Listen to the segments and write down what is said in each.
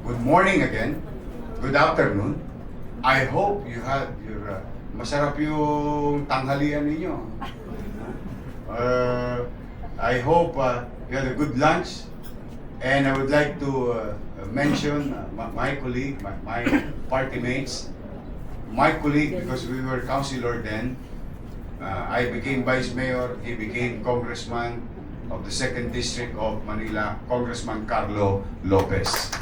good morning again, good afternoon. I hope you had your masarap yung tanghalian ninyo. I hope you had a good lunch, and I would like to mention my colleague, my party mates, my colleague because we were councilor then. I became vice mayor, he became congressman of the 2nd District of Manila, Congressman Carlo Lopez.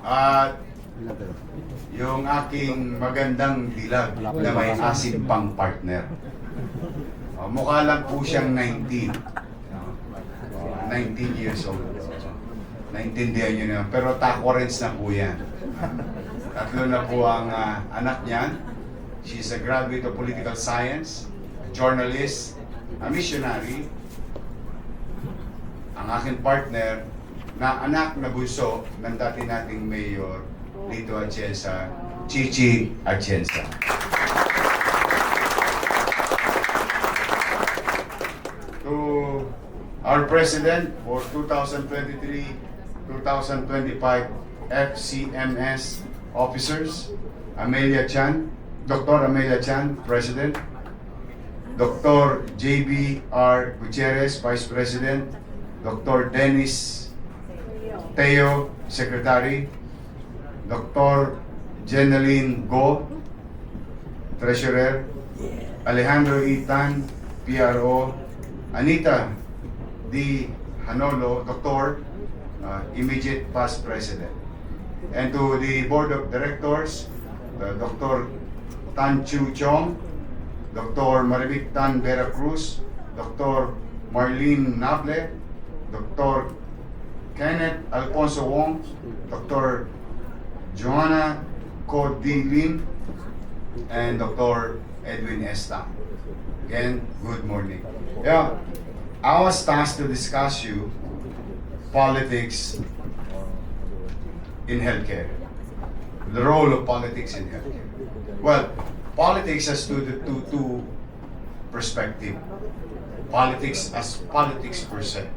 At yung aking magandang dilag na may asim pang partner. Mukha lang po siyang 19. 19 years old. Naintindihan nyo na. Pero takwarens na po yan. Tatlo na po ang anak niyan. She's a graduate of political science, a journalist, a missionary. Ang aking partner na anak na bunso ng dati nating mayor Lito Atienza, Chichi Atienza. To our president for 2023-2025 FCMS officers, Amelia Chan, Dr. Amelia Chan, President, Dr. J.B.R. Gutierrez, Vice President, Dr. Dennis Teo, Secretary, Dr. Jeneline Go, Treasurer, Alejandro Itan, PRO, Anita D. Hanolo, Dr. Immediate Past President. And to the Board of Directors, Dr. Tan Chu Chong, Dr. Maribik Tan Vera Cruz, Dr. Marlene Nable, Dr. Kenneth Alfonso Wong, Dr. Joanna Codilin, and Dr. Edwin Esta. Again, good morning. Yeah, I was tasked to discuss you politics in healthcare, the role of politics in healthcare. Well, politics has two perspective. Politics as politics per se.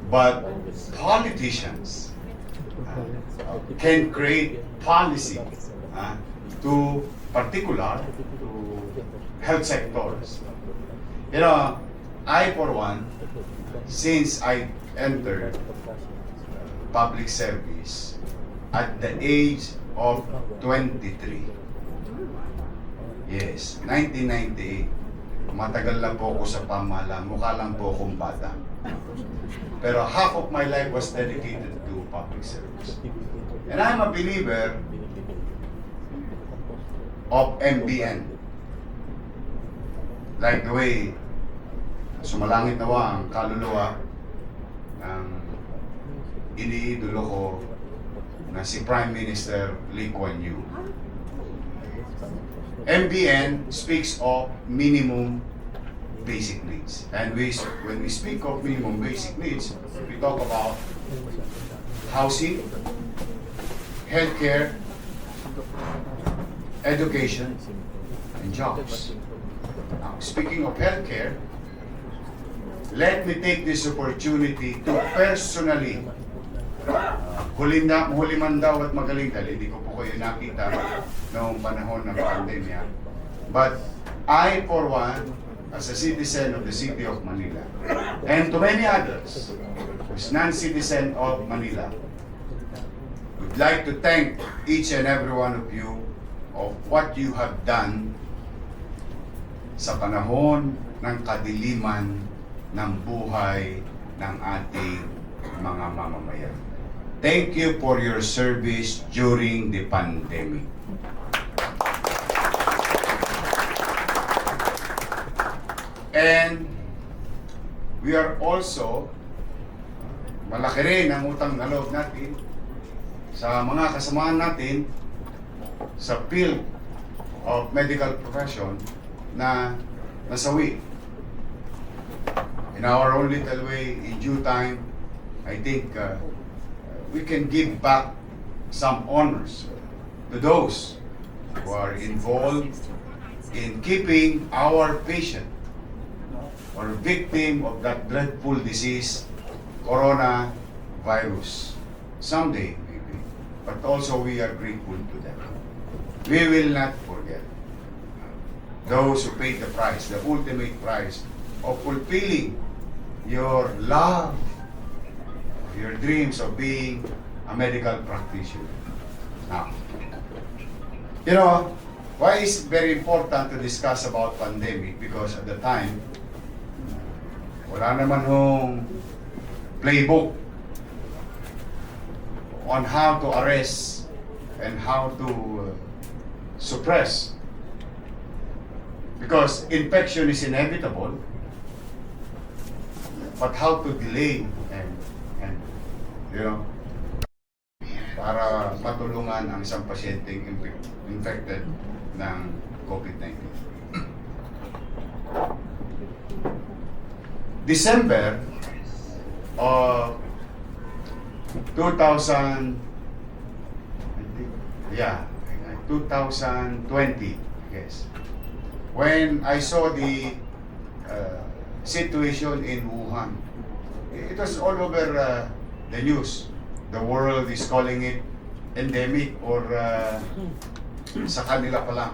But politicians can create policy to particular to health sectors. You know, I for one, since I entered public service at the age of 23. Yes, 1998. Matagal lang po ako sa pamahalaan. Mukha lang po akong bata. Pero half of my life was dedicated to public service. And I'm a believer of MBN. Like the way sumalangit nawa ang kaluluwa ng iniidolo ko na si Prime Minister Lee Kuan Yew. MBN speaks of minimum basic needs. And when we speak of minimum basic needs, we talk about housing, healthcare, education, and jobs. Now, speaking of healthcare, let me take this opportunity to personally huli man daw at magaling dahil hindi ko po kayo nakita noong panahon ng pandemya. But I, for one, as a citizen of the city of Manila, and to many others who's non-citizen of Manila, would like to thank each and every one of you of what you have done sa panahon ng kadiliman ng buhay ng ating mga mamamayan. Thank you for your service during the pandemic. And we are also, malaki rin ang utang na loob natin sa mga kasamahan natin sa field of medical profession na nasawi. In our own little way, in due time, I think we can give back some honors to those who are involved in keeping our patient or victim of that dreadful disease coronavirus. Someday, maybe. But also we are grateful to them. We will not forget those who paid the price, the ultimate price of fulfilling your love, your dreams of being a medical practitioner. Now, you know, why is it very important to discuss about pandemic? Because at the time, wala naman hong playbook on how to arrest and how to suppress. Because infection is inevitable, but how to delay and you know, para matulungan ang isang pasyenteng infected ng COVID-19. December of 2020, yes, when I saw the situation in Wuhan, it was all over the news. The world is calling it endemic or sa kanila pa lang.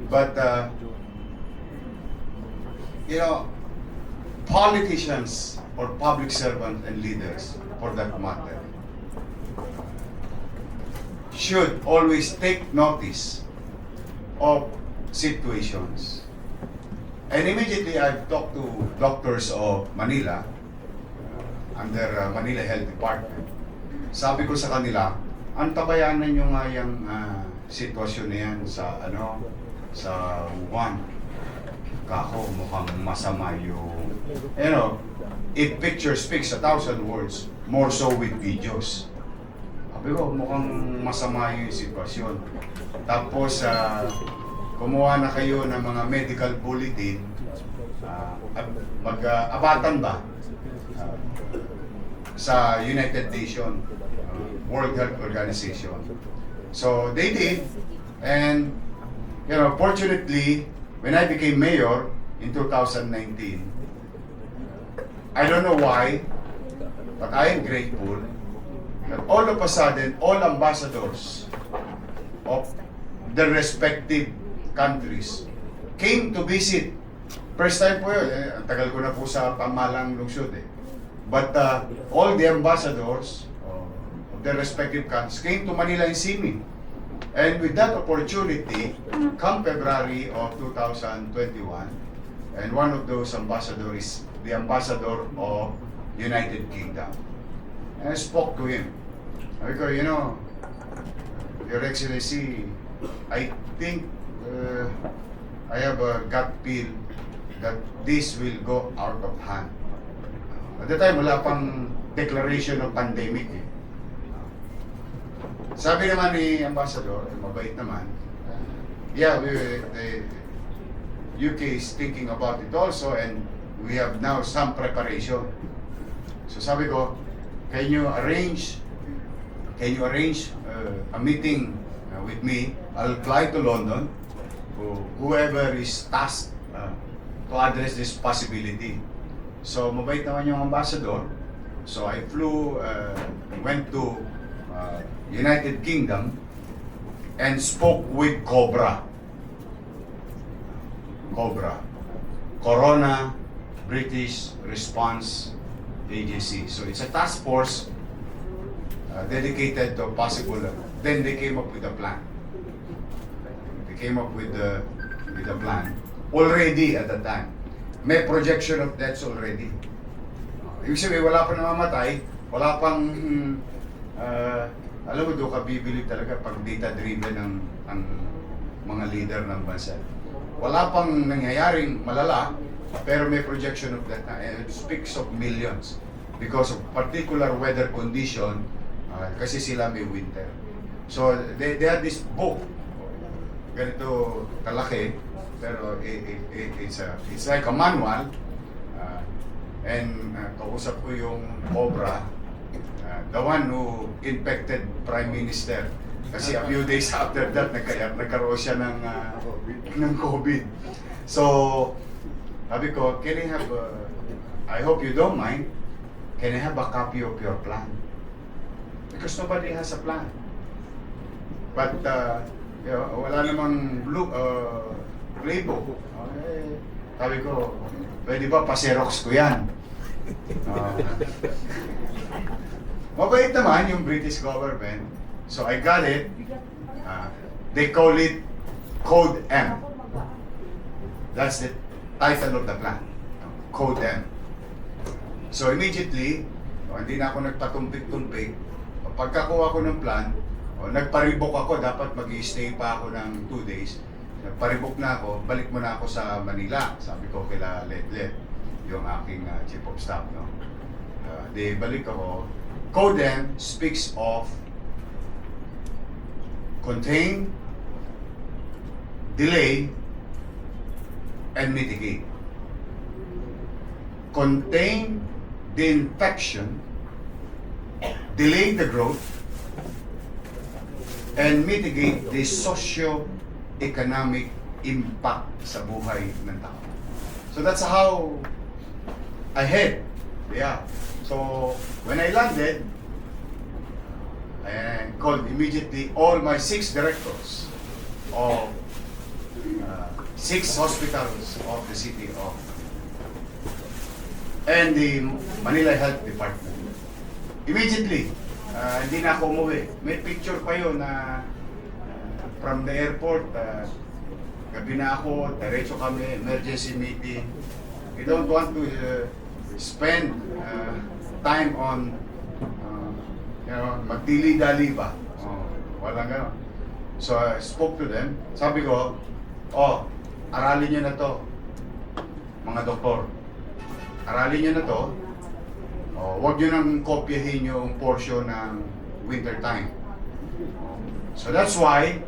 But, you know, politicians or public servants and leaders, for that matter, should always take notice of situations. And immediately I've talked to doctors of Manila, under Manila Health Department. Sabi ko sa kanila, antabayanan nyo nga yung sitwasyon na yan sa sa Wuhan. Kako, mukhang masama yung, you know, if picture speaks 1,000 words, more so with videos. Sabi ko, mukhang masama yung sitwasyon. Tapos, kumuha na kayo ng mga medical bulletin, mag-abatan ba sa United Nations, World Health Organization. So they did, and you know, fortunately, when I became mayor in 2019, I don't know why, but I am grateful that all of a sudden, all ambassadors of the respective countries came to visit. First time po yun, ang tagal ko na po sa pamalang lungsod eh. But all the ambassadors of their respective countries came to Manila and see me. And with that opportunity, come February of 2021, and one of those ambassadors is the ambassador of United Kingdom. And I spoke to him. I go, you know, Your Excellency, I think I have a gut feel that this will go out of hand. At the time, wala pang declaration of pandemic eh. Sabi naman ni Ambassador, mabait naman, yeah, the UK is thinking about it also, and we have now some preparation. So sabi ko, can you arrange a meeting with me? I'll fly to London, whoever is tasked to address this possibility. So mabait naman yung ambassador. So I flew, went to United Kingdom and spoke with COBRA, Corona British Response Agency. So it's a task force dedicated to possible. Then they came up with a plan. They came up with a plan already at the time. May projection of deaths already. Ibig sabihin, wala pa namamatay, wala pang alam mo, doon ka bibili talaga pag data-driven ang mga leader ng bansa. Wala pang nangyayaring malala, pero may projection of that na. It speaks of millions because of particular weather condition, kasi sila may winter. So, they had this book, ganito kalaki, pero it's like a manual, and kausap ko yung COBRA, the one who infected Prime Minister. Kasi a few days after that, nagkaroon siya ng COVID. So, sabi ko, can I have, I hope you don't mind, can I have a copy of your plan? Because nobody has a plan. But, wala namang playbook. Okay. Sabi ko, pwede ba pa-xerox ko yan? Mabait naman yung British government. So I got it. They call it Code M. That's the title of the plan. Code M. So immediately, hindi na ako nagpatumpik-tumpik. Pagkakuha ko ng plan, nagparibok ako, dapat mag-i-stay pa ako ng 2 days. Nagparibok na ako, balik mo na ako sa Manila. Sabi ko kila Letlet, yung aking chief of staff. No? Di balik ako. Code M speaks of contain, delay, and mitigate. Contain the infection, delay the growth, and mitigate the socio-economic impact sa buhay ng tao. So that's how I head. Yeah. So when I landed, I called immediately all my 6 directors of 6 hospitals of the city of and the Manila Health Department. Immediately, hindi na ako umuwi. May picture pa yun na from the airport, gabi na ako, diretso kami, emergency meeting. We don't want to spend time on magdili-dali ba? Walang gano'n. So I spoke to them. Sabi ko, aralin nyo na to, mga doktor. Aralin nyo na to. Huwag nyo nang kopyahin yung portion ng winter time. So that's why,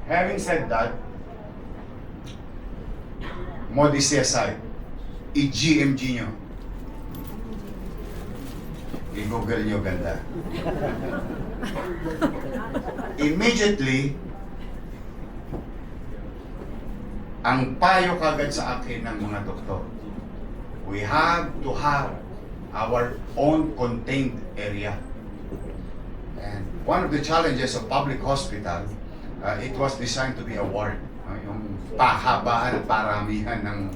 having said that, modesty aside, i-GMG nyo. I-google nyo ganda. Immediately, ang payo kagad sa akin ng mga doktor, we have to have our own contained area. And one of the challenges of public hospital, it was designed to be a ward. Yung pahabaan at paramihan ng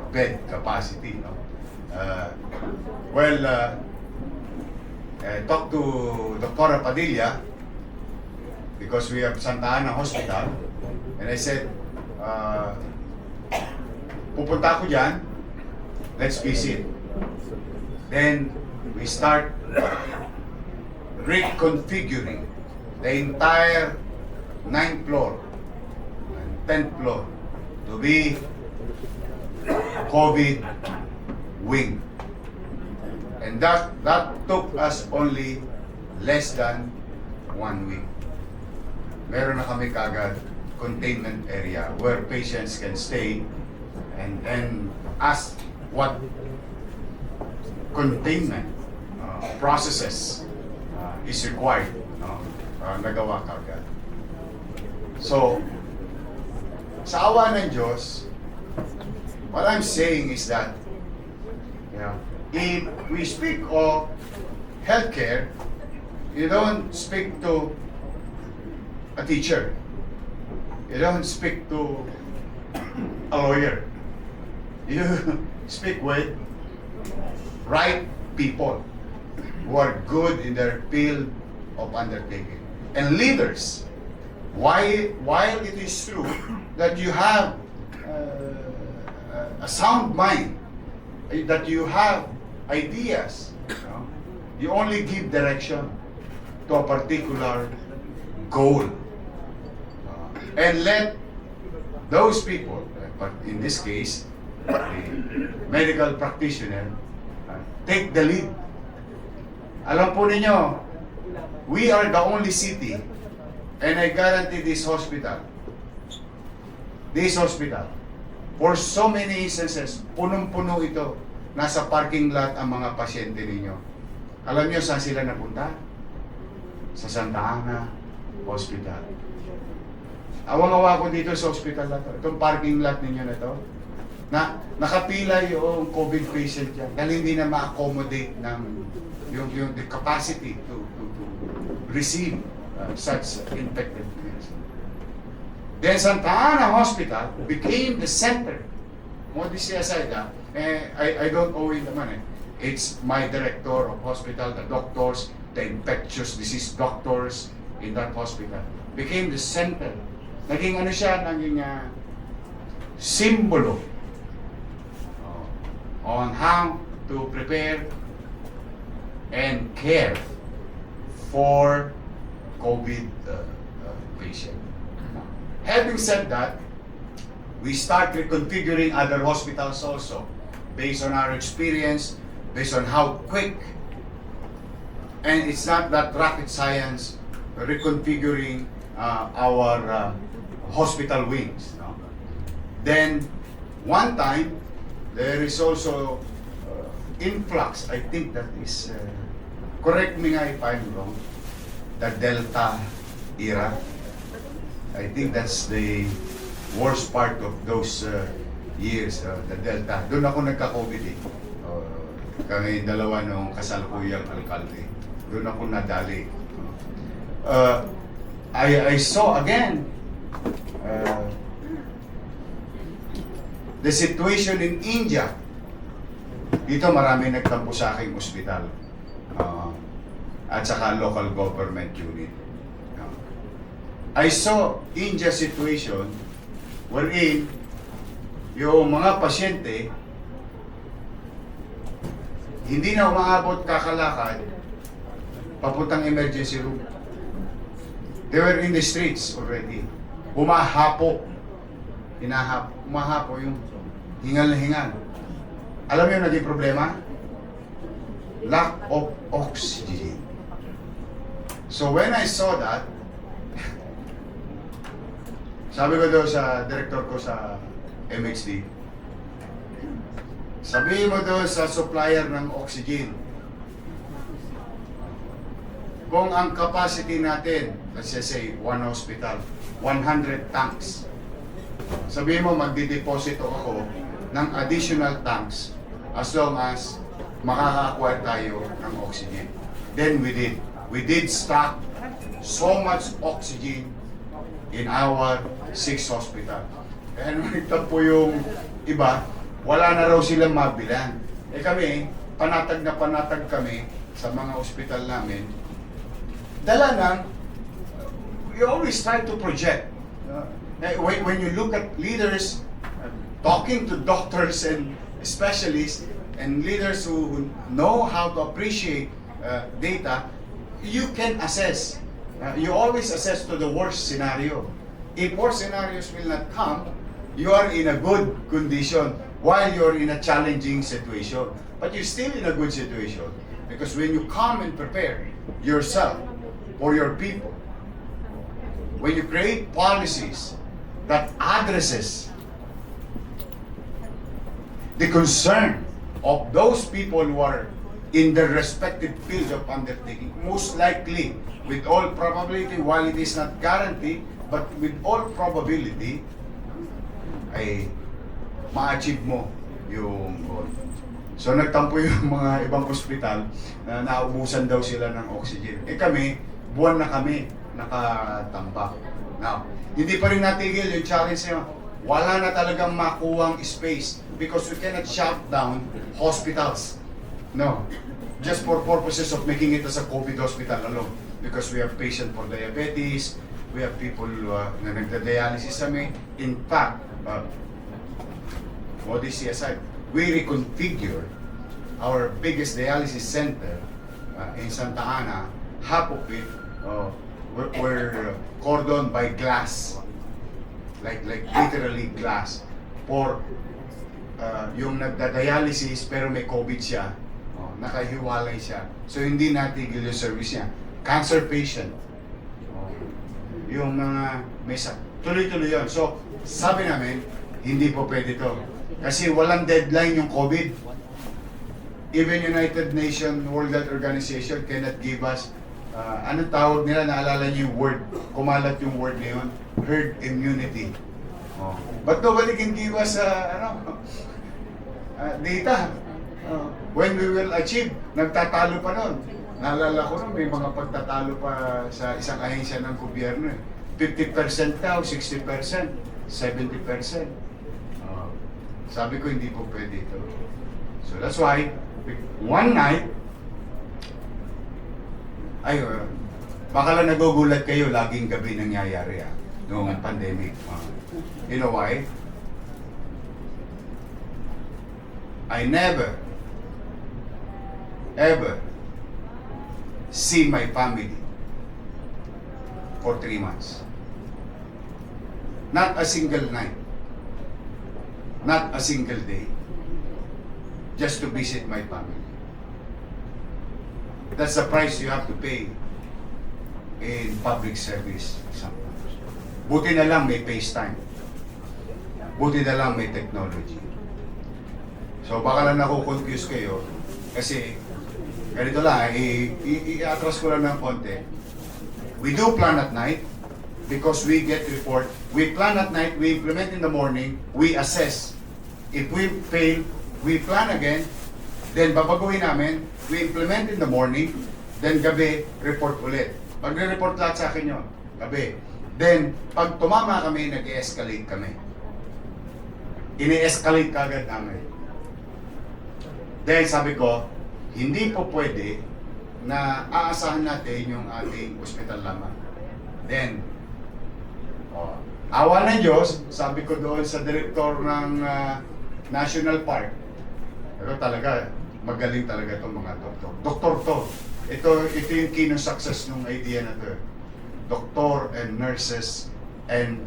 bed capacity. No? I talked to Dr. Padilla because we have Santa Ana Hospital, and I said, pupunta ako dyan, let's visit. Then we start reconfiguring the entire 9th floor and 10th floor to be COVID wing. And that took us only less than 1 week. Meron na kami kagad containment area where patients can stay and ask what containment processes is required. Nagawa kagad. So, sa awa ng Diyos, what I'm saying is that, if we speak of healthcare, you don't speak to a teacher. You don't speak to a lawyer. You speak with right people who are good in their field of undertaking. And leaders, while it is true that you have a sound mind, that you have ideas, you only give direction to a particular goal. And let those people, but in this case, the medical practitioner, take the lead. Alam po ninyo, we are the only city, and I guarantee this hospital, for so many instances, punong-puno ito. Nasa parking lot ang mga pasyente ninyo. Alam niyo saan sila napunta? Sa Santa Ana Hospital. Awang-awa ko dito sa hospital na to. Itong parking lot ninyo na to. nakapila yung COVID patient yan dahil hindi na ma-accommodate ng yung the capacity to receive such infected patients. Then Santa Ana Hospital became the center. Modesty aside, I don't owe it naman eh. It's my director of hospital, the doctors, the infectious disease doctors in that hospital became the center. Naging ano siya, naging simbolo on how to prepare and care for COVID patient. Having said that, we start reconfiguring other hospitals also based on our experience, based on how quick, and it's not that rocket science reconfiguring our hospital wings. No? Then, one time, there is also influx. I think that is, correct me nga if I'm wrong, the Delta era. I think that's the worst part of those years, the Delta. Doon ako nagka-COVID eh. Kami dalawa nung kasalukuyang alkalde. Doon ako nadali. I saw again the situation in India. Dito marami nagtampo sa aking ospital at saka local government unit. I saw India situation wherein yung mga pasyente hindi na umaabot kakalakad papuntang emergency room. They were in the streets already. Humahapo. Humahapo yung hingal na hingal. Alam mo yung naging problema? Lack of oxygen. So when I saw that, sabi ko daw sa director ko sa MHD, sabihin mo daw sa supplier ng oxygen, kung ang capacity natin, let's just say, one hospital, 100 tanks, sabihin mo magdideposito ako ng additional tanks as long as makaka-acquire tayo ng oxygen. Then we did. We did stock so much oxygen in our 6 hospital. Kaya nung nagtampo yung iba, wala na raw silang mabilan. Eh kami, panatag na panatag kami sa mga ospital namin. Dala ng, you always try to project. When you look at leaders, talking to doctors and specialists, and leaders who know how to appreciate data, you can assess. You always assess to the worst scenario. If worst scenarios will not come, you are in a good condition while you're in a challenging situation. But you're still in a good situation because when you come and prepare yourself for your people, when you create policies that addresses the concern of those people who are in their respective fields of undertaking, most likely, with all probability, while it is not guaranteed, but with all probability, ay ma-achieve mo yung goal. So nagtampo yung mga ibang ospital na naubusan daw sila ng oxygen. Eh kami, buwan na kami nakatambak. Now, hindi pa rin natigil yung challenge na wala na talagang makuwang space because we cannot shut down hospitals. No. Just for purposes of making it as a COVID hospital alone. Because we have patients for diabetes, we have people na nagda-dialysis kami. In fact, modesty aside, we reconfigure our biggest dialysis center in Santa Ana. Half of it were cordoned by glass, like literally glass, for yung nagda-dialysis pero may COVID siya, nakahiwalay siya. So hindi natigil yung service niya. Cancer patient, yung mga may tuloy-tuloy yun. So sabi namin, hindi po pwede to. Kasi walang deadline yung COVID. Even United Nations World Health Organization cannot give us, anong tawag nila, naalala niyo yung word, kumalat yung word na yun, herd immunity. Oh. But nobody can give us data. When we will achieve, nagtatalo pa nun. Naalala ko nun, may mga pagtatalo pa sa isang ahensya ng gobyerno. 50% daw, 60%, 70%. Sabi ko, hindi po pwede ito. So that's why, one night, baka lang nagugulat kayo, laging gabi nangyayari noong pandemic. You know why? I never, ever see my family for 3 months. Not a single night. Not a single day. Just to visit my family. That's the price you have to pay in public service sometimes. Buti na lang may FaceTime. Buti na lang may technology. So baka lang nakukonfuse kayo kasi ganito lang, i-atras ko lang ng konti. We do plan at night because we get report. We plan at night, we implement in the morning, we assess. If we fail, we plan again, then babaguhin namin, we implement in the morning, then gabi, report ulit. Magre-report lahat sa akin yun, gabi. Then, pag tumama kami, nag-escalate kami. Ini-escalate kagad namin. Then sabi ko, hindi po pwede na aasahan natin yung ating ospital lamang. Then, awa ng Diyos, sabi ko doon sa direktor ng National Park, pero talaga, magaling talaga itong mga doktor. Doktor to. Ito yung key ng success ng idea na to. Doctor and nurses and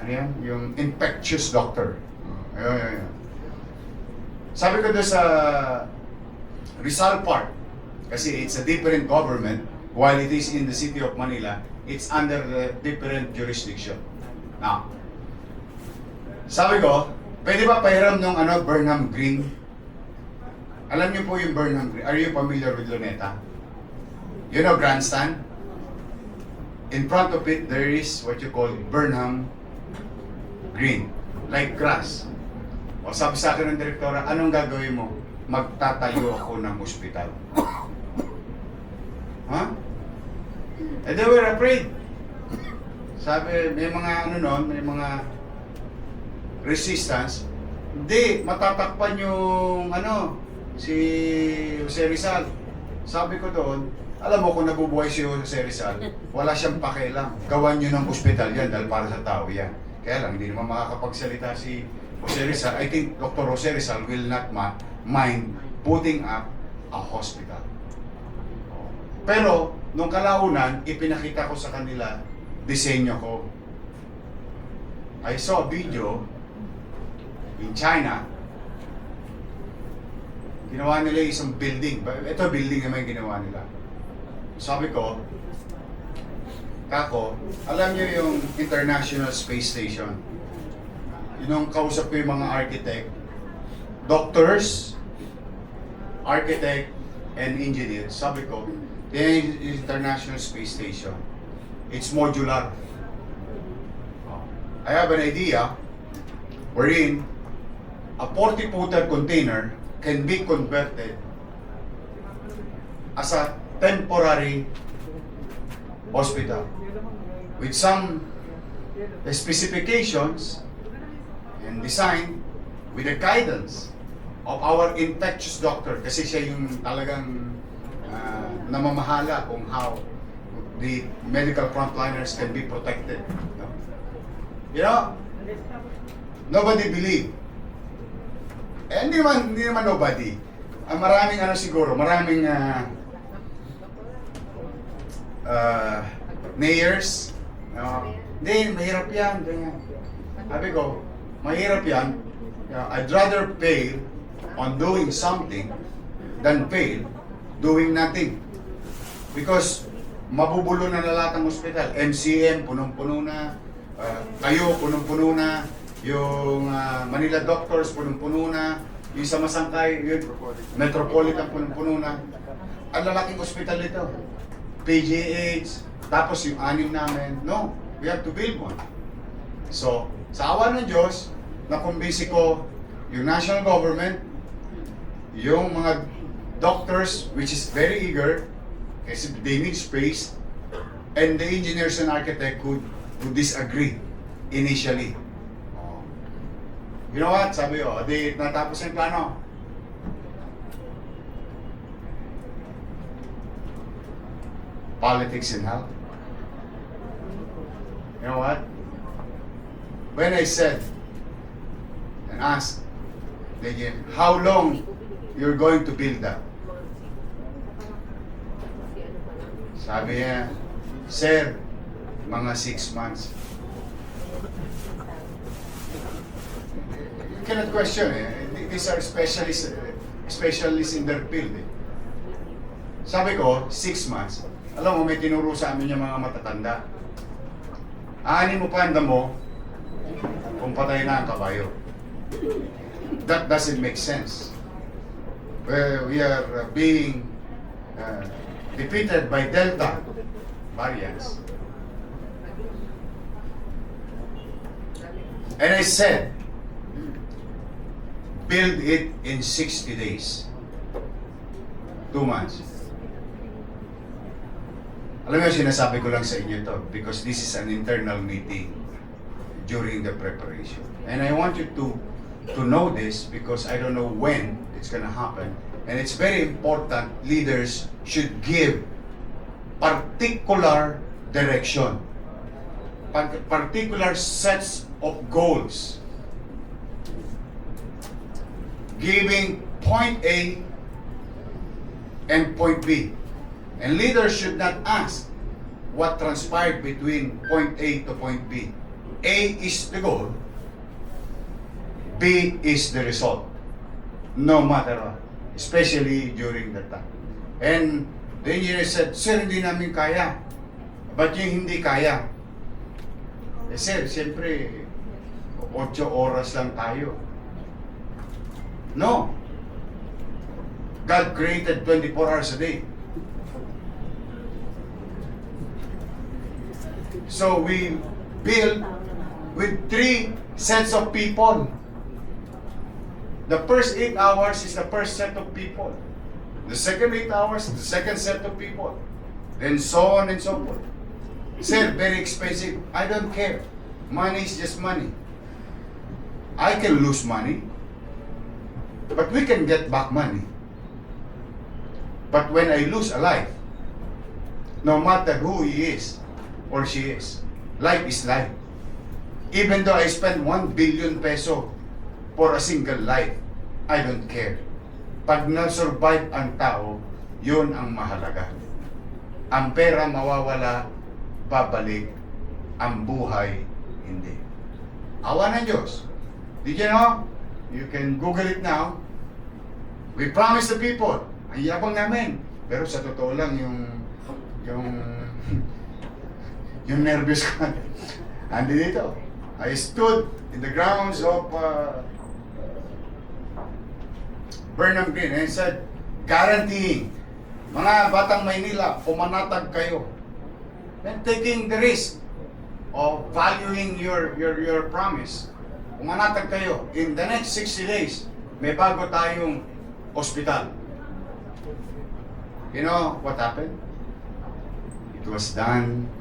ano yan? Yung infectious doctor. Ayun. Sabi ko doon sa Rizal Park, kasi it's a different government, while it is in the city of Manila, it's under the different jurisdiction. Now, sabi ko, pwede ba pahiram ng Burnham Green? Alam niyo po yung Burnham Green. Are you familiar with Luneta? You know Grandstand? In front of it, there is what you call Burnham Green. Like grass. O sabi sa akin ng direktora, anong gagawin mo? Magtatayo ako ng ospital. Huh? And they were afraid. Sabi, may mga may mga resistance. Hindi, matatakpan yung si Jose Rizal. Sabi ko doon, alam mo kung nabubuhay si Jose Rizal, wala siyang pakialam. Gawan nyo ng ospital yan dahil para sa tao yan. Kaya lang, hindi naman makakapagsalita si Jose Rizal. I think Dr. Jose Rizal will not mind putting up a hospital. Pero, nung kalaunan, ipinakita ko sa kanila, disenyo ko. I saw a video in China. Ginawa nila isang building. Ito building naman yung ginawa nila. Sabi ko, Kako, alam niyo yung International Space Station? Yung kausap ko yung mga architect, doctors, architect, and engineers. Sabi ko, the International Space Station, it's modular. I have an idea wherein a 40-footer container can be converted as a temporary hospital with some specifications and design with the guidance of our infectious doctor kasi siya yung talagang namamahala kung how the medical frontliners can be protected. You know, nobody believe. Hindi naman nobody. Maraming siguro, maraming mayors. Hindi, mahirap yan. Sabi ko, mahirap yan. I'd rather fail on doing something than fail doing nothing. Because mabubulo na lahat ng ospital. MCM, punong-puno na. Kayo, punong-puno na. Yung Manila Doctors, punong-puno na. Yung sa Masangkay, yung Metropolitan, punong-puno na. Ang lalaking ospital nito. PGH, tapos yung 6 namin. No, we have to build one. So, sa awa ng Diyos, nakumbisi ko yung national government, yung mga doctors, which is very eager, kasi they need space, and the engineers and architect who disagree initially. Oh. You know what? Sabi ko, di natapos yung plano. Politics and health. You know what? When I said and asked again, how long you're going to build that? Sabi niya, Sir, mga 6 months. You cannot question eh. These are specialists in their field eh. Sabi ko, 6 months. Alam mo, may tinuro sa amin yung mga matatanda. Aanin mo pa ang damo kung patay na ang kabayo. That doesn't make sense. We are being defeated by Delta variants. And I said, build it in 60 days. 2 months. Alam mo, sinasabi ko lang sa inyo to because this is an internal meeting during the preparation. And I want you to know this because I don't know when it's gonna happen. And it's very important leaders should give particular direction, particular sets of goals, giving point A and point B. And leaders should not ask what transpired between point A to point B. A is the goal, B is the result, no matter what, especially during that time. And the engineer said, Sir, hindi namin kaya. Ba't yung hindi kaya? Eh, Sir, siyempre, 8 oras lang tayo. No. God created 24 hours a day. So we build with 3 sets of people. The first 8 hours is the first set of people. The second 8 hours, the second set of people. Then so on and so forth. Sir, very expensive. I don't care. Money is just money. I can lose money, but we can get back money. But when I lose a life, no matter who he is or she is, life is life. Even though I spend 1 billion peso for a single life, I don't care. Pag na-survive ang tao, yun ang mahalaga. Ang pera mawawala, babalik. Ang buhay, hindi. Awa ng Diyos. Did you know? You can Google it now. We promise the people. Ang yabang namin. Pero sa totoo lang, yung nervous ko. Andi dito. I stood in the grounds of Burnham Green and said, guaranteeing, mga batang Maynila, pumanatag kayo. And taking the risk of valuing your promise. Pumanatag kayo. In the next 60 days, may bago tayong ospital. You know what happened? It was done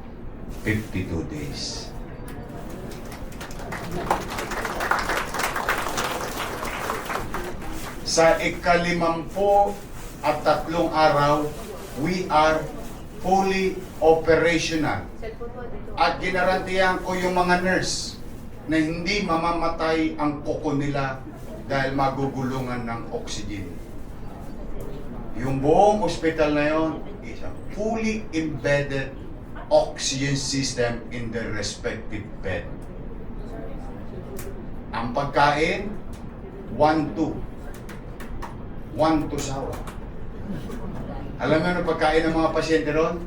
52 days. Sa ika-53 araw, we are fully operational. At ginarantiyan ko yung mga nurse na hindi mamamatay ang kuko nila dahil magugulungan ng oxygen. Yung buong ospital na yon is a fully embedded oxygen system in the respective bed. Ang pagkain, 1-2. 1 to sawa. Alam mo ano pagkain ng mga pasyente ron?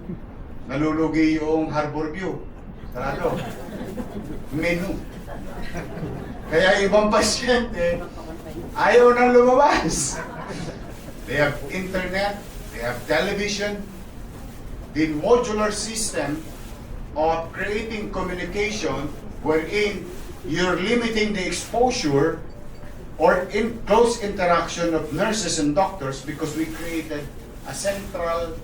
Nalulugi yung Harbor View. Sarado. Menu. Kaya ibang pasyente, ayaw nang lumabas. They have internet, they have television. The modular system of creating communication wherein you're limiting the exposure or in close interaction of nurses and doctors because we created a central,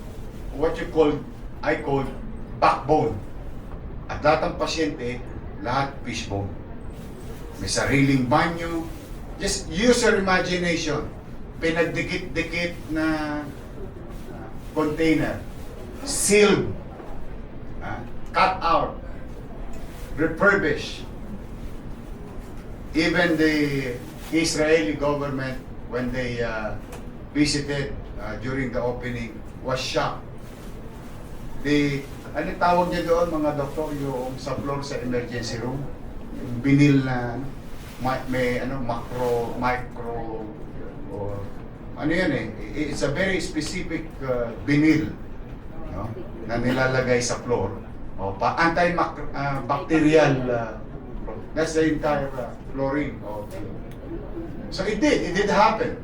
what you call, I call, backbone. At lahat ng pasyente, lahat fishbone. May sariling banyo. Just use your imagination. Pinagdikit-dikit na container. Sealed. Cut out. Refurbished. Even the Israeli government, when they visited during the opening, was shocked. Ano tawag niya doon, mga doktor, yung sa floor sa emergency room? Yung binil na may micro, or ano yan eh, it's a very specific binil, no? Na nilalagay sa floor. Anti-bacterial, that's the entire flooring. So it did happen.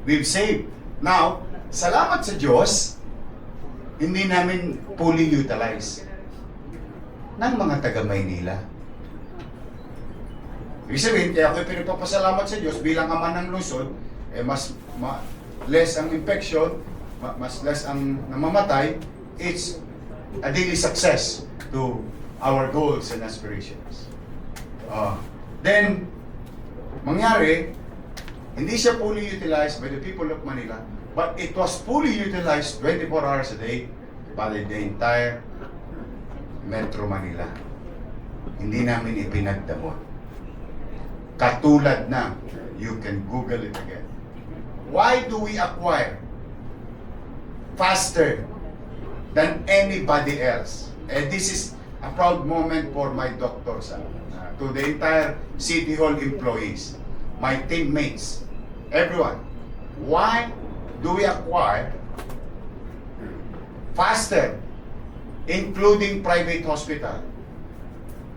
We've saved. Now, salamat sa Diyos, hindi namin fully utilize ng mga taga-Maynila. Ibig sabihin, kaya ako'y pinagpapasalamat sa Diyos bilang ama ng lungsod, less ang infection, mas less ang namamatay, it's a daily success to our goals and aspirations. Then, mangyari, hindi siya fully utilized by the people of Manila, but it was fully utilized 24 hours a day by the entire Metro Manila. Hindi namin ipinagdamot. Katulad na, you can Google it again. Why do we acquire faster than anybody else? And this is a proud moment for my doctors, to the entire City Hall employees, my teammates, everyone. Why do we acquire faster, including private hospital,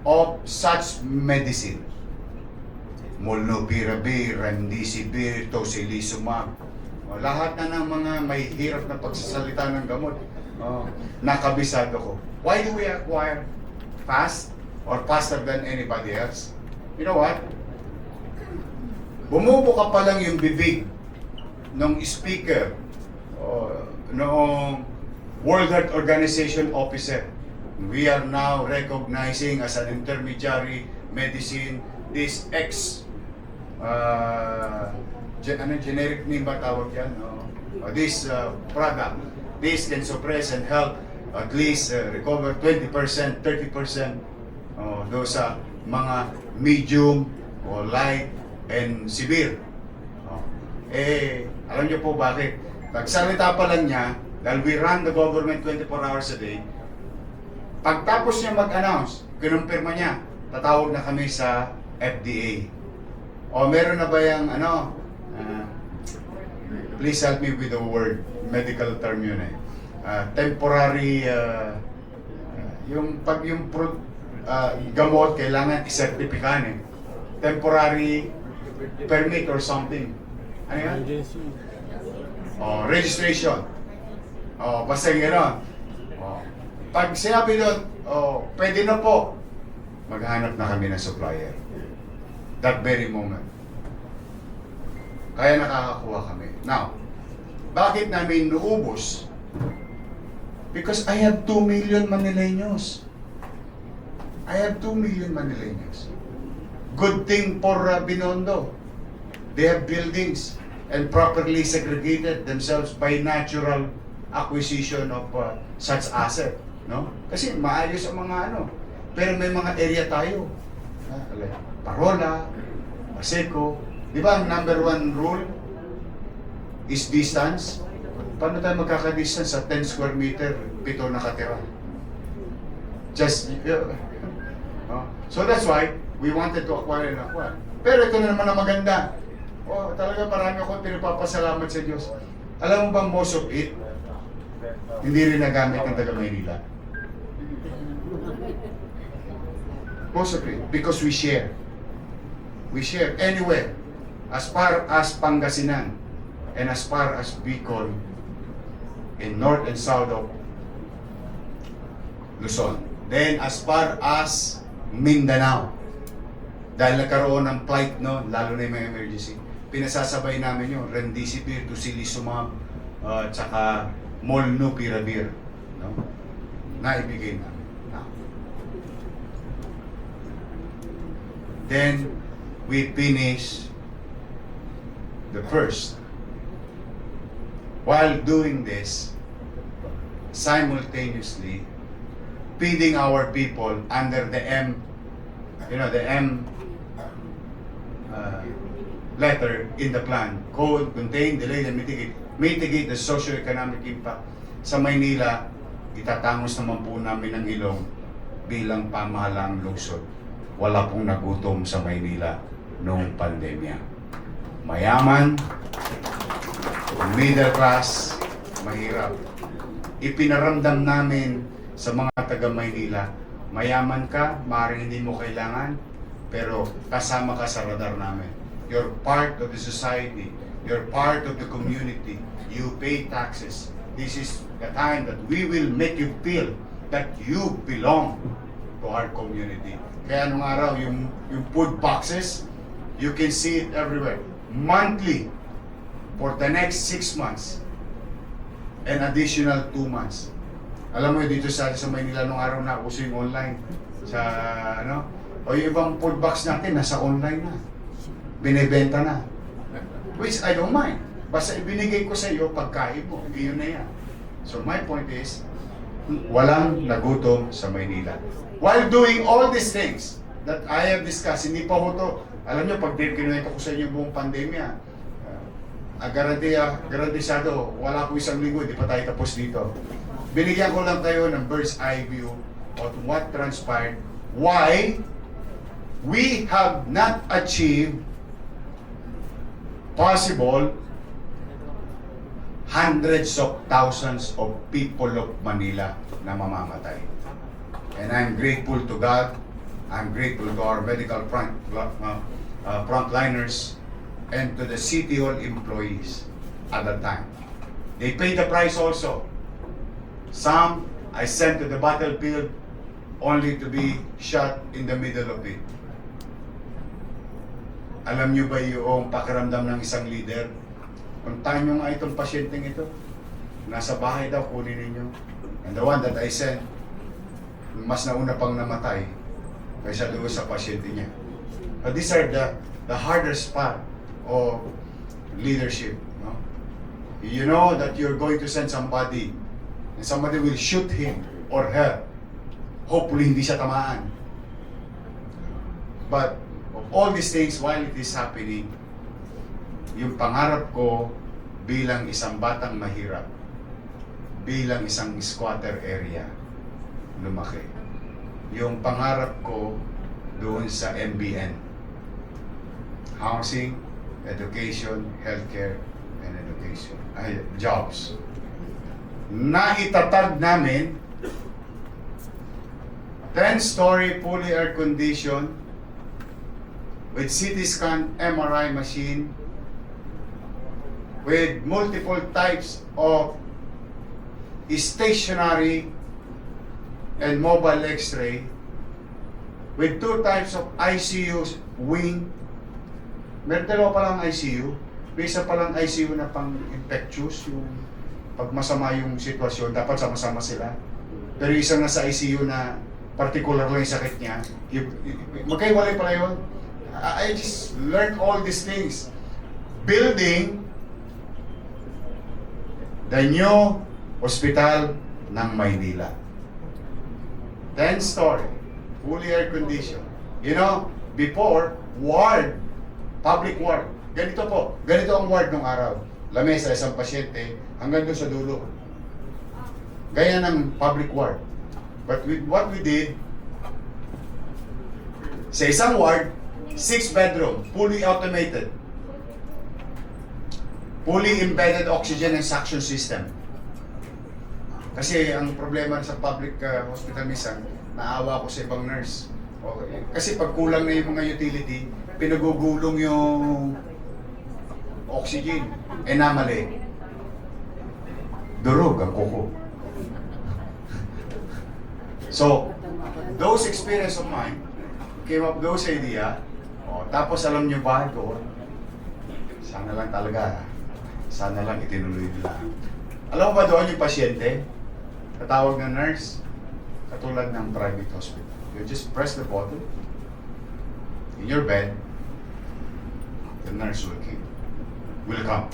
of such medicine? Molnupiravir, Remdesivir, Tocilizumab, lahat na ng mga may hirap na pagsasalita ng gamot, nakabisado ko. Why do we acquire fast or faster than anybody else? You know what? Bumubuka pa lang yung bibig ng speaker, noong World Health Organization officer. We are now recognizing as an intermediary medicine this generic name ba tawag yan? This product, this can suppress and help at least recover 20%, 30% those mga medium or light and severe. Alam niyo po bakit? Nagsalita pa lang niya, dahil we run the government 24 hours a day, pagtapos niya mag-announce, kinumpirma niya, tatawag na kami sa FDA. Meron na ba yung please help me with the word, medical term yun temporary, yung gamot kailangan isertipikan temporary permit or something. Ano yan? Registration. Basta yung gano'n. Pag sinabi doon, pwede na po, maghanap na kami ng supplier. That very moment. Kaya nakakakuha kami. Now, bakit namin naubos? Because I have 2 million Manileños. I have 2 million Manileños. Good thing for Binondo. They have buildings and properly segregated themselves by natural acquisition of such asset. No? Kasi maayos ang mga pero may mga area tayo. Parola, Paseco. Di ba ang number 1 rule is distance? Paano tayo magkaka-distance sa 10 square meter, 7 nakatira? So that's why we wanted to acquire and acquire. Pero ito na naman ang maganda. Talaga marami akong pinapapasalamat sa Diyos. Alam mo ba most of it, hindi rin nagamit ng taga Maynila? Most of it, because we share. We share anywhere. As far as Pangasinan and as far as Bicol in north and south of Luzon. Then as far as Mindanao. Dahil nagkaroon ng plight, no, lalo na yung mga emergency, pinasasabay namin yung Remdesivir, Tocilizumab, tsaka Molnupiravir, no, naibigay namin. Now, then, we finish the first. While doing this, simultaneously, feeding our people under the M, the M letter in the plan. Code, contain, delay, and mitigate. Mitigate the socio-economic impact. Sa Maynila, itatangos naman po namin ang ilong bilang pamahalaang lungsod. Wala pong nagutom sa Maynila noong pandemya. Mayaman, middle class, mahirap. Ipinaramdam namin sa mga taga Maynila, mayaman ka, maaaring hindi mo kailangan, pero kasama ka sa radar namin. You're part of the society. You're part of the community. You pay taxes. This is the time that we will make you feel that you belong to our community. Kaya nung araw, yung food boxes, you can see it everywhere. Monthly, for the next 6 months, an additional 2 months. Alam mo dito sa Maynila nung araw na uso yung online sa o yung ibang food box natin nasa online na. Binebenta na. Which I don't mind. Basta ibinigay ko sa iyo pagkain mo, iyon na yan. So my point is, walang nagutom sa Maynila. While doing all these things that I have discussed, hindi pa ho to, alam nyo, pag kinuwento ko sa inyo buong pandemya, garantisado, wala po isang linggo, di pa tayo tapos dito. Binigyan ko lang kayo ng bird's eye view of what transpired, why we have not achieved possible hundreds of thousands of people of Manila na mamamatay. And I'm grateful to God, I'm grateful to our medical frontliners, and to the City Hall employees at that time. They paid the price also. Some I sent to the battlefield only to be shot in the middle of it. Alam niyo ba yung pakiramdam ng isang leader? Puntahan niyo nga itong pasyenteng ito. Nasa bahay daw, kunin ninyo. And the one that I sent, mas nauna pang namatay kaysa doon sa pasyente niya. But these are the hardest part of leadership. No? You know that you're going to send somebody and somebody will shoot him or her. Hopefully hindi siya tamaan. But of all these things, while it is happening, yung pangarap ko bilang isang batang mahirap, bilang isang squatter area, lumaki. Yung pangarap ko doon sa MBN, housing, education, healthcare, and education, jobs. Naitatag namin 10-story fully air-conditioned with CT scan, MRI machine, with multiple types of stationary and mobile X-ray, with 2 types of ICU wing. Meron dalawa palang ICU, may isa palang ICU na pang infectious, yung pag masama yung sitwasyon, dapat sama-sama sila. Pero isang nasa ICU na particular lang yung sakit niya, magkaiwalay pala yun. I just learned all these things. Building the new hospital ng Maynila. 10-story, fully air-conditioned. You know, before, ward, public ward. Ganito po, ganito ang ward nung araw. Lamesa, isang pasyente, hanggang doon sa dulo. Gaya ng public ward. But with what we did, sa isang ward, 6 bedroom, fully automated. Fully embedded oxygen and suction system. Kasi ang problema sa public hospital minsan, naawa ko sa ibang nurse. Okay. Kasi pag kulang na yung mga utility, pinagugulong yung oxygen. Mali. Durog ang kuko. So, those experience of mine, came up those idea. Tapos alam nyo ba ito? Sana lang talaga. Sana lang itinuloy nila. Alam mo ba doon yung pasyente? Katawag ng nurse. Katulad ng private hospital. You just press the button. In your bed, the nurse will come.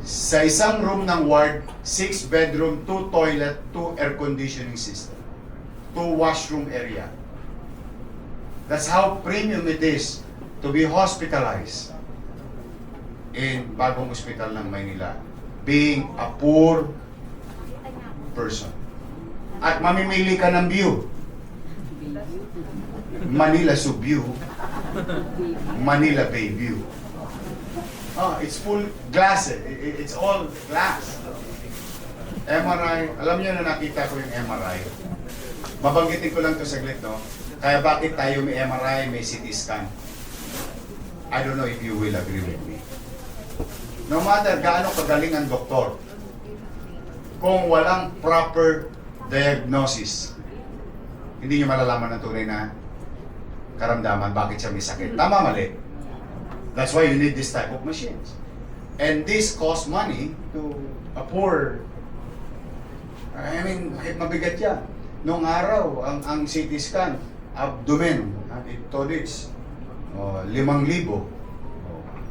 Sa isang room ng ward, 6 bedroom, 2 toilet, 2 air conditioning system, 2 washroom area. That's how premium it is to be hospitalized in Bagong Hospital ng Maynila, being a poor person. At mamimili ka ng view. Manila Subview, Manila Bay View. It's full glass. It's all glass. MRI, alam niyo na nakita ko yung MRI. Mabanggitin ko lang to saglit, no? Kaya bakit tayo may MRI, may CT scan? I don't know if you will agree with me. No matter gaano kagaling ang doktor, kung walang proper diagnosis, hindi niyo malalaman ang tunay na karamdaman, bakit siya may sakit. Tama, mali. That's why you need this type of machines. And this costs money to a poor. I mean, mabigat yan. Noong araw, ang CT scan, abdomen, ito this, 5,000.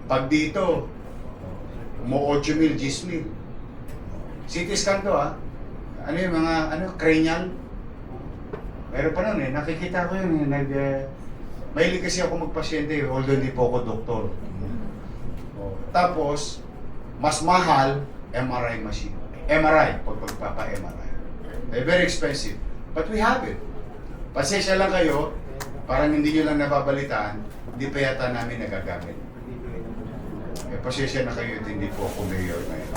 Pag dito, 8,000, 10,000. CT scan to, ano yung mga, cranial? Meron pa nun nakikita ko yun, mahilig kasi ako magpasyente, although hindi po ako doktor. Tapos, mas mahal, MRI machine. MRI, pagpapa-MRI. Very expensive. But we have it. Pasensya lang kayo, parang hindi nyo lang nababalitaan, hindi pa yata namin nagagamit. Pasensya na kayo, hindi po ako mayor ngayon.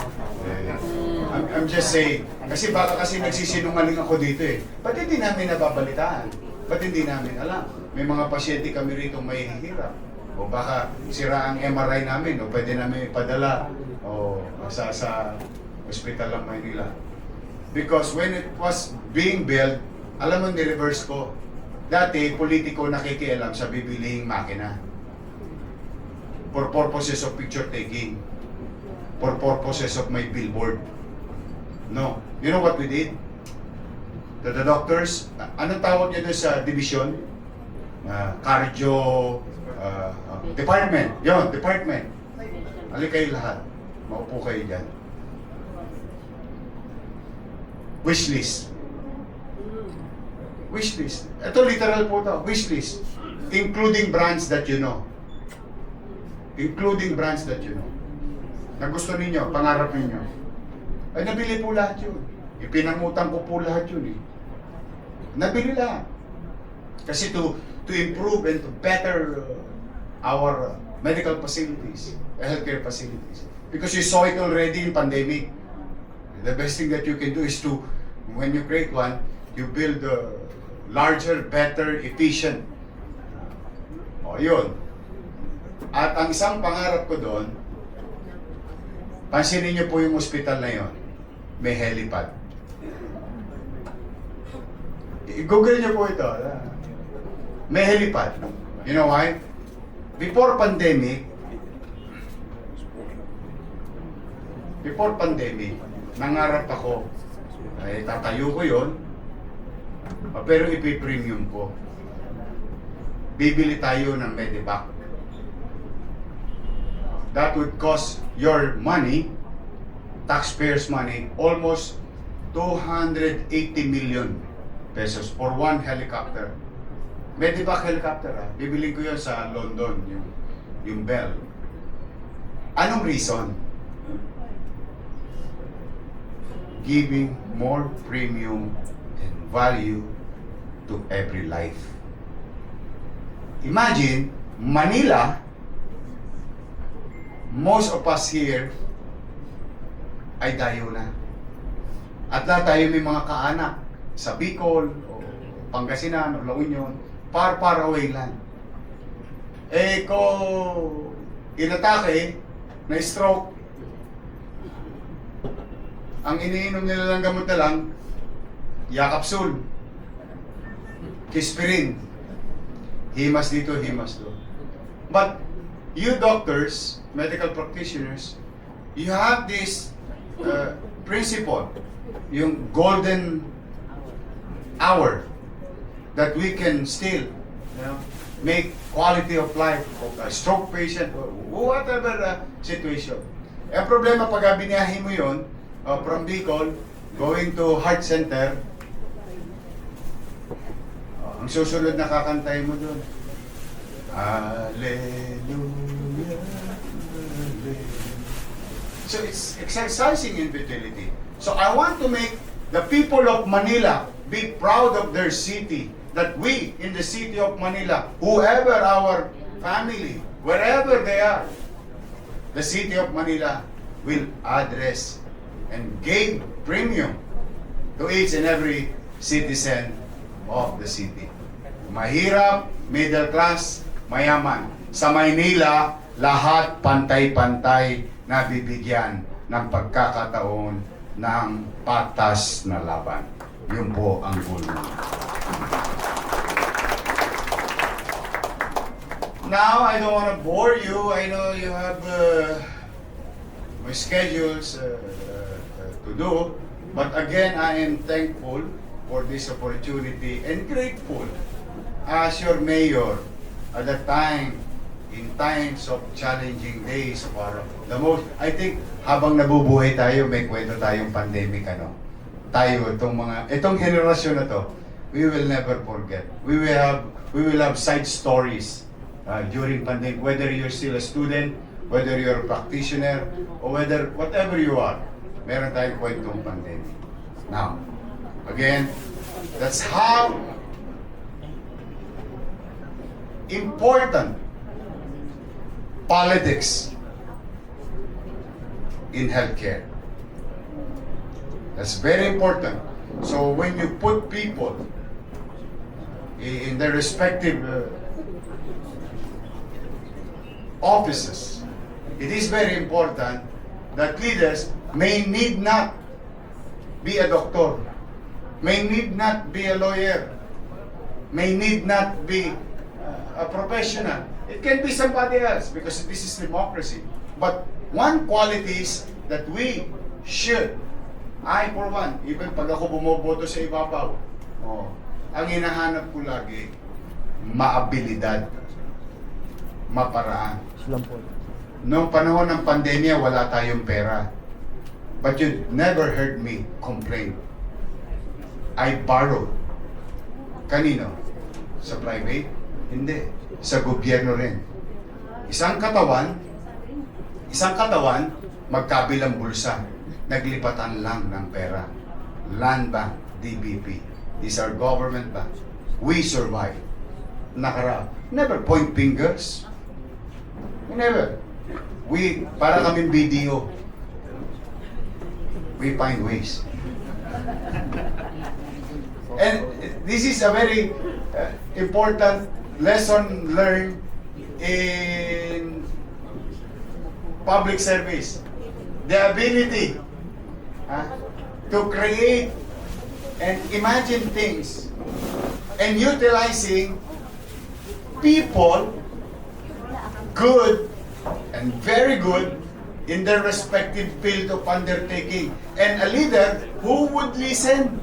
I'm just saying, kasi baka kasi nagsisinungaling ako dito Ba't hindi namin nababalitaan? Ba't hindi namin alam? May mga pasyente kami rito may hihirap. O baka sira ang MRI namin, o pwede namin ipadala sa Hospital ng Maynila. Because when it was being built, alam mo, ni-reverse ko. Dati, politiko nakikialam sa bibilihing makina. For purposes of picture taking. For purposes of my billboard. No. You know what we did? The doctors, anong tawag niya doon sa division? Cardio department. Yon, department. Halika kayo lahat. Maupo kayo dyan. Wishlist. Wishlist. Ito literal po ito. Wishlist. Including brands that you know. Including brands that you know. Na gusto ninyo, pangarap ninyo. Ay, nabili po lahat yun. Ipinangutang ko po lahat yun Nabili lahat. Kasi to improve and to better our medical facilities, healthcare facilities. Because you saw it already in pandemic. The best thing that you can do is to, when you create one, you build a larger, better, efficient. Yun. At ang isang pangarap ko doon, pansinin niyo po yung hospital na yon, may helipad. I-google niyo po ito. May helipad. You know why? Before pandemic, nangarap ako, ay tatayo ko yon, pero ipi-premium ko. Bibili tayo ng Medivac. That would cost your money, taxpayers' money, almost 280 million pesos for one helicopter. Medivac helicopter, bibili ko yun sa London, yung Bell. Anong reason? Giving more premium and value to every life. Imagine, Manila, most of us here ay dayo na. At lahat tayo may mga kaanak sa Bicol, o Pangasinan, o La Union, far away lang. Kung inatake, na stroke, ang iniinom nila lang gamot na lang, Yakapsul. Kispirin. Himas dito, himas doon. But you doctors, medical practitioners, you have this principle, yung golden hour, that we can still, make quality of life of a stroke patient, or whatever situation. Ang problema pag biniyahin mo yun, from Bicol, going to Heart Center, ang susunod na kakantay mo doon, Hallelujah, Hallelujah. So it's exercising infidelity. So I want to make the people of Manila be proud of their city, that we in the city of Manila, whoever our family, wherever they are, the city of Manila will address and give premium to each and every citizen of the city. Mahirap, middle class, mayaman. Sa Maynila, lahat pantay-pantay na bibigyan ng pagkakataon ng patas na laban. Yun po ang goal. Now, I don't want to bore you. I know you have my schedules to do. But again, I am thankful for this opportunity and grateful as your mayor at the time, in times of challenging days of our, the most, I think, habang nabubuhay tayo, may kwento tayong pandemic, tayo, itong henerasyon na to, we will never forget. We will have side stories during pandemic, whether you're still a student, whether you're a practitioner, or whatever you are, meron tayong kwentong pandemic. Now, again, that's how important politics in healthcare. That's very important. So when you put people in their respective offices, it is very important that leaders may need not be a doctor, may need not be a lawyer, may need not be a professional. It can be somebody else because this is democracy. But one quality is that we should, I for one, even pag ako bumoboto sa ibabaw, ang hinahanap ko lagi, maabilidad, maparaan. Noong panahon ng pandemya, wala tayong pera. But you never heard me complain. I borrowed. Kanino? Sa private? Hindi. Sa gobyerno rin. Isang katawan, magkabilang bulsa. Naglipatan lang ng pera. Land Bank, DBP. These are government banks. We survive. Never point fingers. Never. Para kaming BDO. We find ways. And this is a very important lesson learned in public service. The ability to create and imagine things and utilizing people good and very good in their respective field of undertaking, and a leader who would listen.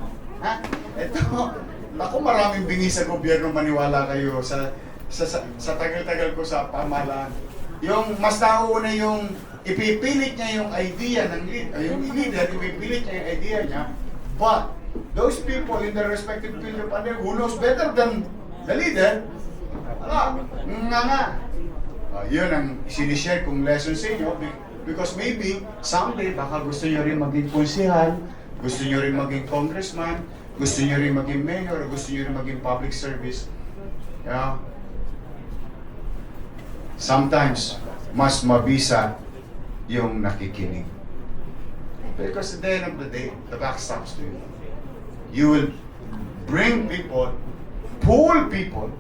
Ito, naku, maraming bingi sa gobyerno, maniwala kayo sa tagal-tagal ko sa pamahalaan. Yung mas nauuna yung ipipilit niya yung idea ng yung leader, ipipilit niya yung idea niya, but those people in their respective field of undertaking, who knows better than the leader, yun ang sinishare kong lesson sa inyo, because maybe someday baka gusto nyo rin maging konsehal, gusto nyo rin maging congressman, gusto nyo rin maging mayor, gusto nyo rin maging public service. Sometimes mas mabisa yung nakikinig, because at the end of the day, the back stops to you. You will bring people, pull people,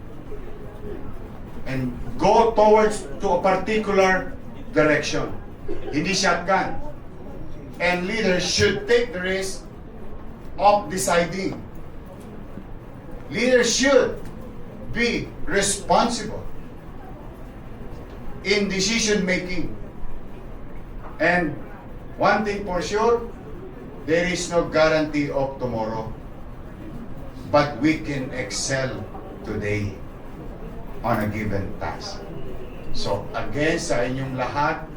and go towards to a particular direction. Hindi shotgun. And leaders should take the risk of deciding. leaders should be responsible in decision making. And one thing for sure, there is no guarantee of tomorrow. But we can excel today on a given task. So again, sa inyong lahat,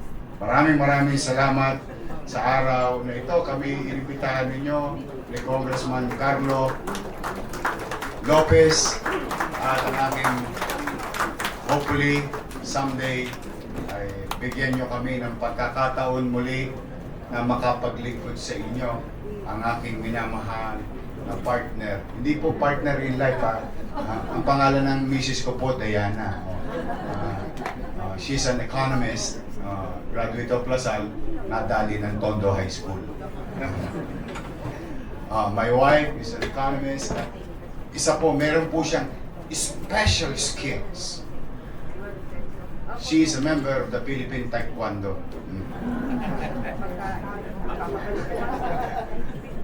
maraming salamat sa araw na ito. Kami inibitahan ninyo ni Congressman Carlo Lopez at ang aking hopefully someday ay bigyan nyo kami ng pagkakataon muli na makapaglingkod sa inyo, ang aking minamahal na partner. Hindi po partner in life, ha. Ang pangalan ng misis ko po, Diana. She's an economist, graduate of LaSalle, nadali ng Tondo High School. My wife is an economist. Isa po, meron po siyang special skills. She is a member of the Philippine Taekwondo.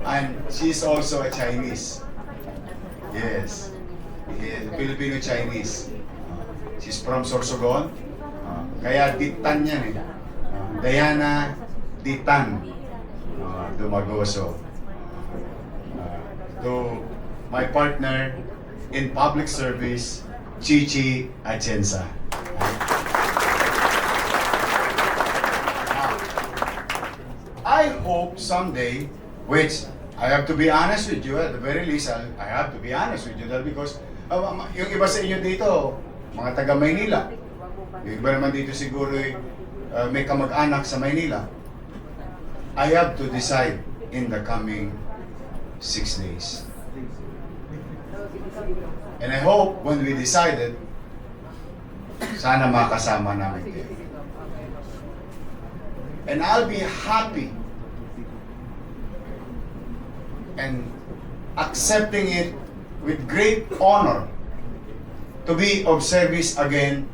And she's also a Chinese. Yes. Filipino-Chinese. She's from Sorsogon. Kaya Ditan yan eh. Diana Ditan Dumagoso. To my partner in public service, Chichi Atienza. I hope someday, which I have to be honest with you, at the very least, I have to be honest with you, because yung iba sa inyo dito, mga taga Maynila, yung iba naman dito siguro may kamag-anak sa Maynila. I have to decide in the coming 6 days. And I hope when we decided, sana makasama namin kayo. And I'll be happy and accepting it with great honor to be of service again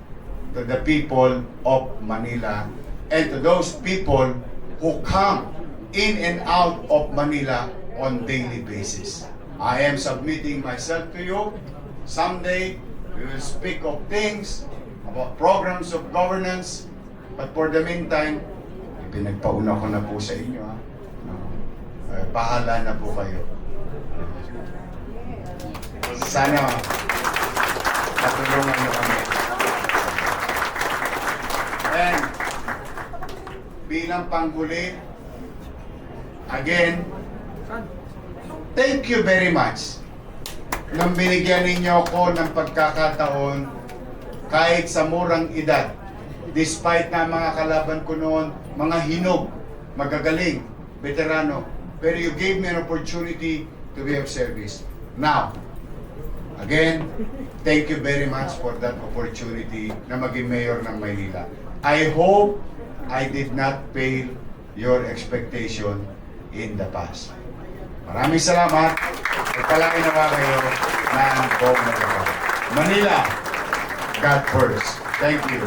to the people of Manila and to those people who come in and out of Manila on daily basis. I am submitting myself to you. Someday we will speak of things about programs of governance, but for the meantime, pinagpauna ko na po sa inyo, ha? Bahala na po kayo. Sana matulungan nyo kami. And bilang panghuli, again, thank you very much nang binigyan ninyo ako ng pagkakataon kahit sa murang edad, despite na mga kalaban ko noon, mga hinog, magagaling, veterano, pero you gave me an opportunity to be of service. Now, again, thank you very much for that opportunity na maging mayor ng Maynila. I hope I did not fail your expectation in the past. Maraming salamat. Pagpalain na kayo ng buong Manila. God first. Thank you.